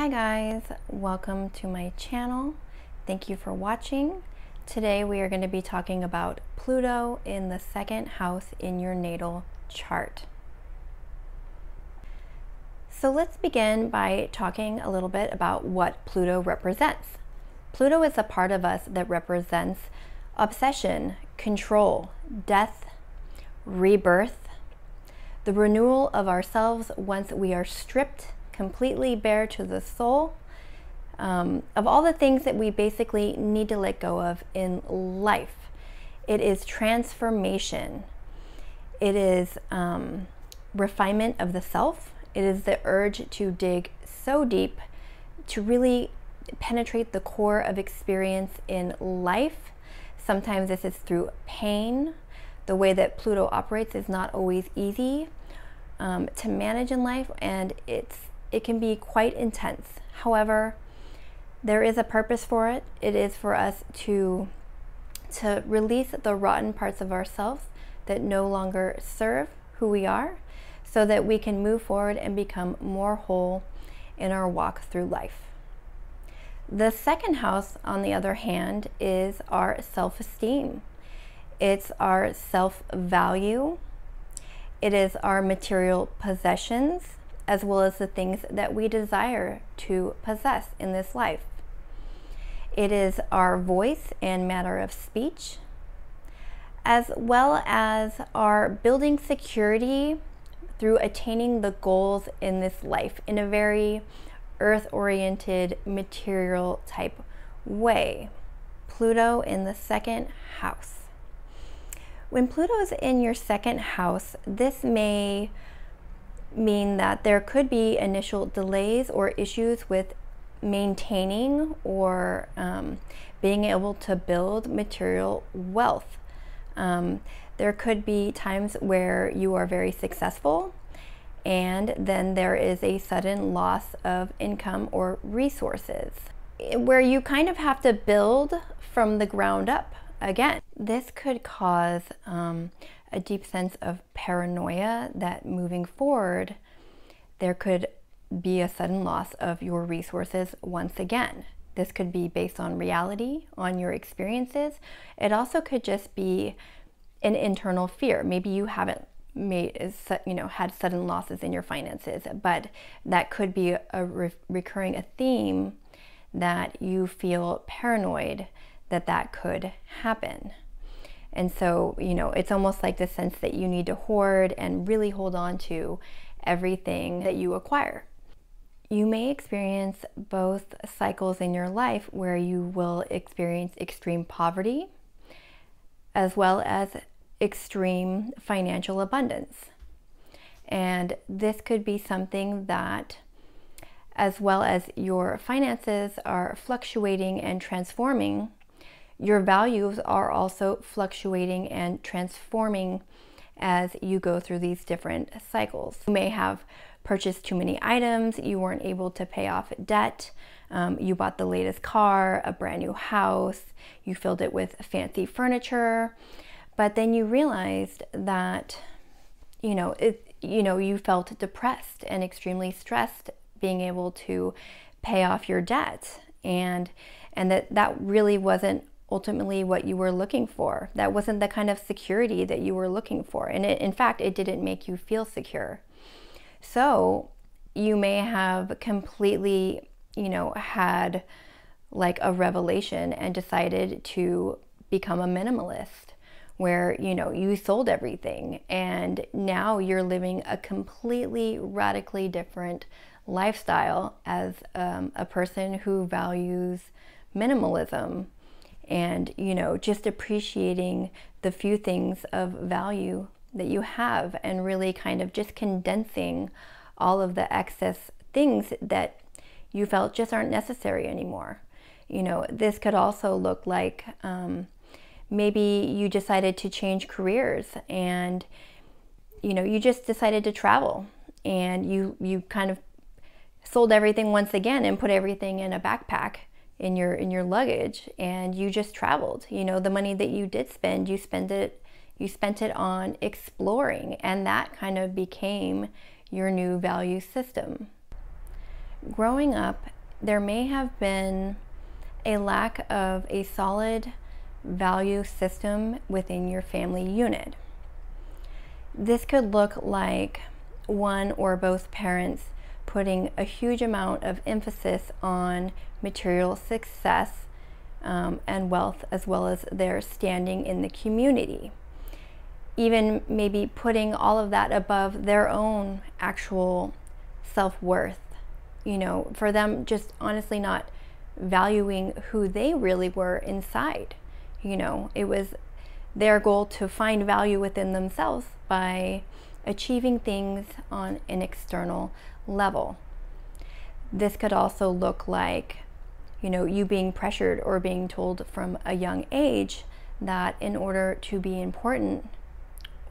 Hi guys, welcome to my channel. Thank you for watching. Today we are going to be talking about Pluto in the second house in your natal chart. So let's begin by talking a little bit about what Pluto represents. Pluto is a part of us that represents obsession, control, death, rebirth, the renewal of ourselves once we are stripped completely bare to the soul of all the things that we basically need to let go of in life. It is transformation. It is refinement of the self. It is the urge to dig so deep to really penetrate the core of experience in life. Sometimes this is through pain. The way that Pluto operates is not always easy to manage in life, and it can be quite intense. However, there is a purpose for it. It is for us to release the rotten parts of ourselves that no longer serve who we are, so that we can move forward and become more whole in our walk through life. The second house, on the other hand, is our self-esteem. It's our self-value. It is our material possessions, as well as the things that we desire to possess in this life. It is our voice and matter of speech, as well as our building security through attaining the goals in this life in a very earth-oriented, material type way. Pluto in the second house. When Pluto is in your second house, this may mean that there could be initial delays or issues with maintaining or being able to build material wealth. There could be times where you are very successful and then there is a sudden loss of income or resources, where you kind of have to build from the ground up again. This could cause a deep sense of paranoia that moving forward, there could be a sudden loss of your resources once again. This could be based on reality, on your experiences. It also could just be an internal fear. Maybe you haven't had sudden losses in your finances, but that could be a recurring theme that you feel paranoid that could happen. And so, it's almost like the sense that you need to hoard and really hold on to everything that you acquire. You may experience both cycles in your life where you will experience extreme poverty as well as extreme financial abundance. And this could be something that, as well as your finances are fluctuating and transforming, your values are also fluctuating and transforming as you go through these different cycles. You may have purchased too many items, you weren't able to pay off debt, you bought the latest car, a brand new house, you filled it with fancy furniture, but then you realized that you felt depressed and extremely stressed being able to pay off your debt, and that really wasn't ultimately what you were looking for. That wasn't the kind of security that you were looking for. And in fact, it didn't make you feel secure. So you may have completely, had like a revelation and decided to become a minimalist, where, you sold everything and now you're living a completely radically different lifestyle as a person who values minimalism. And, just appreciating the few things of value that you have and really kind of just condensing all of the excess things that you felt just aren't necessary anymore. This could also look like maybe you decided to change careers and, you just decided to travel and you kind of sold everything once again and put everything in a backpack in your luggage, and you just traveled. The money that you did spend, you spent it on exploring, and that kind of became your new value system. growing up, there may have been a lack of a solid value system within your family unit. This could look like one or both parents putting a huge amount of emphasis on material success and wealth, as well as their standing in the community. Even maybe putting all of that above their own actual self-worth. You know, for them just honestly not valuing who they really were inside. You know, it was their goal to find value within themselves by achieving things on an external level. This could also look like, you know, you being pressured or being told from a young age that in order to be important,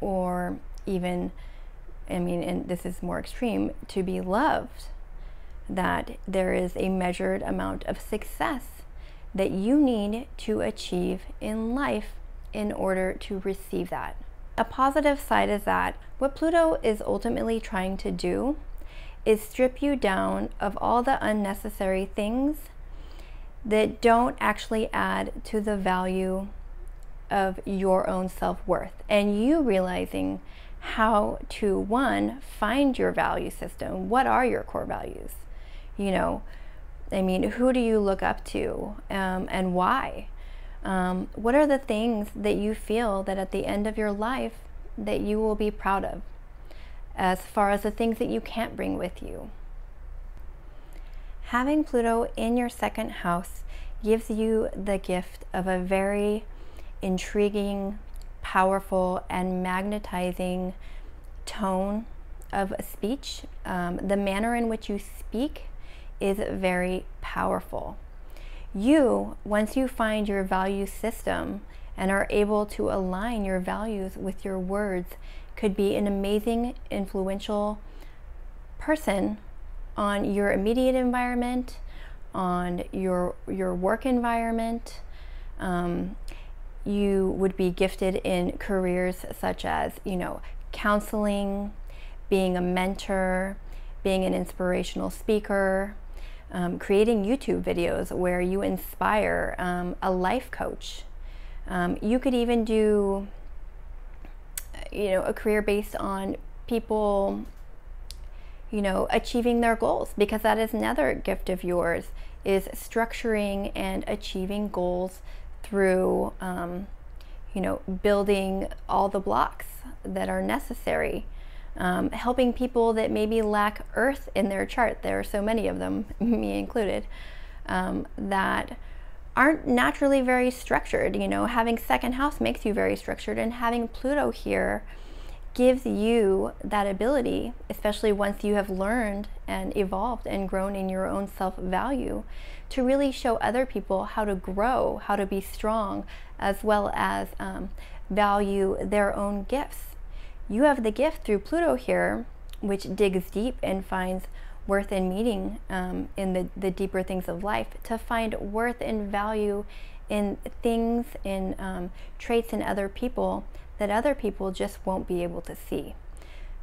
or even, I mean, and this is more extreme, to be loved, that there is a measured amount of success that you need to achieve in life in order to receive that. A positive side is that what Pluto is ultimately trying to do is strip you down of all the unnecessary things that don't actually add to the value of your own self-worth, and you realizing how to, one, find your value system. What are your core values? You know, I mean, who do you look up to, and why? What are the things that you feel that at the end of your life that you will be proud of, as far as the things that you can't bring with you? Having Pluto in your second house gives you the gift of a very intriguing, powerful, and magnetizing tone of a speech. The manner in which you speak is very powerful. You, once you find your value system and are able to align your values with your words, could be an amazing, influential person on your immediate environment, on your work environment. You would be gifted in careers such as, you know, counseling, being a mentor, being an inspirational speaker, creating YouTube videos where you inspire, a life coach. You could even do, you know, a career based on people, you know, achieving their goals, because that is another gift of yours, is structuring and achieving goals through, you know, building all the blocks that are necessary, helping people that maybe lack earth in their chart. There are so many of them, me included, that aren't naturally very structured. You know, having second house makes you very structured, and having Pluto here gives you that ability, especially once you have learned and evolved and grown in your own self-value, to really show other people how to grow, how to be strong, as well as value their own gifts. You have the gift through Pluto here, which digs deep and finds worth and meaning in the deeper things of life, to find worth and value in things, in traits in other people that other people just won't be able to see.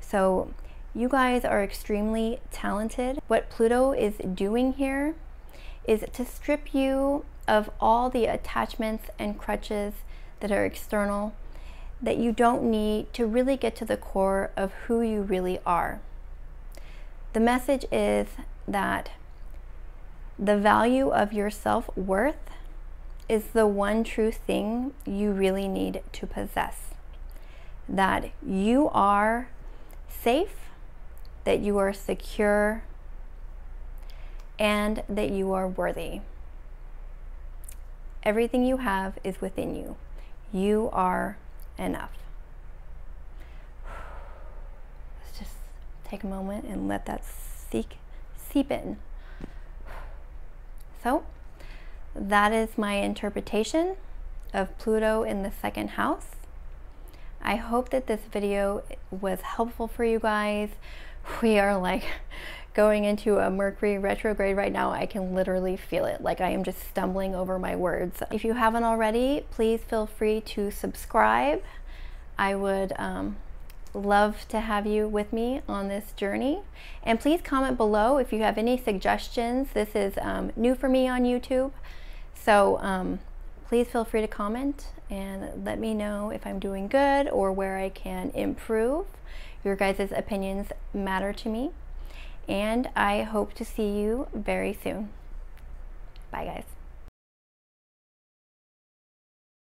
So you guys are extremely talented. What Pluto is doing here is to strip you of all the attachments and crutches that are external, that you don't need to really get to the core of who you really are. The message is that the value of your self-worth is the one true thing you really need to possess. That you are safe, that you are secure, and that you are worthy. Everything you have is within you. You are enough. Let's just take a moment and let that seep in. So that is my interpretation of Pluto in the second house. I hope that this video was helpful for you guys. We are like going into a Mercury retrograde right now. I can literally feel it. Like I am just stumbling over my words. If you haven't already, please feel free to subscribe. I would love to have you with me on this journey. And please comment below if you have any suggestions. This is new for me on YouTube. So please feel free to comment and let me know if I'm doing good or where I can improve. Your guys' opinions matter to me. And I hope to see you very soon. Bye, guys.